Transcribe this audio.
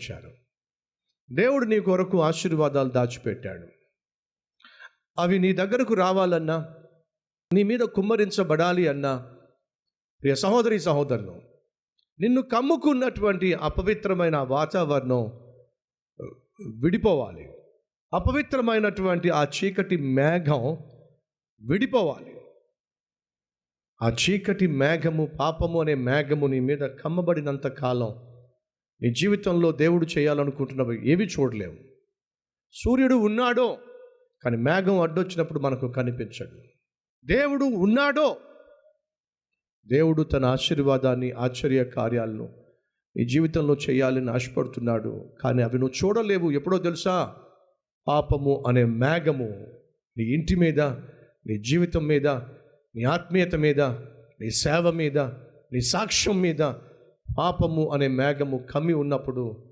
వచ్చారు. దేవుడు నీ కొరకు ఆశీర్వాదాలు దాచిపెట్టాడు. అవి నీ దగ్గరకు రావాలన్నా, నీ మీద కుమ్మరించబడాలి అన్నా, ప్రియ సహోదరి సహోదరులు, నిన్ను కమ్ముకున్నటువంటి అపవిత్రమైన వాతావరణం విడిపోవాలి. అపవిత్రమైనటువంటి ఆ చీకటి మేఘం విడిపోవాలి. ఆ చీకటి మేఘము, పాపము అనే మేఘము నీ మీద కమ్మబడినంత కాలం నీ జీవితంలో దేవుడు చేయాలనుకుంటున్నవి ఏవి చూడలేవు. సూర్యుడు ఉన్నాడో కానీ మేఘం అడ్డొచ్చినప్పుడు మనకు కనిపించడు. దేవుడు ఉన్నాడో, దేవుడు తన ఆశీర్వాదాన్ని, ఆశ్చర్య కార్యాలను నీ జీవితంలో చేయాలని ఆశపడుతున్నాడు. కానీ అవి నువ్వు చూడలేవు. ఎప్పుడో తెలుసా? పాపము అనే మేఘము నీ ఇంటి మీద, నీ జీవితం మీద, నీ ఆత్మీయత మీద, నీ సేవ మీద, నీ సాక్ష్యం మీద పాపము అనే మేఘము కమ్మి ఉన్నప్పుడు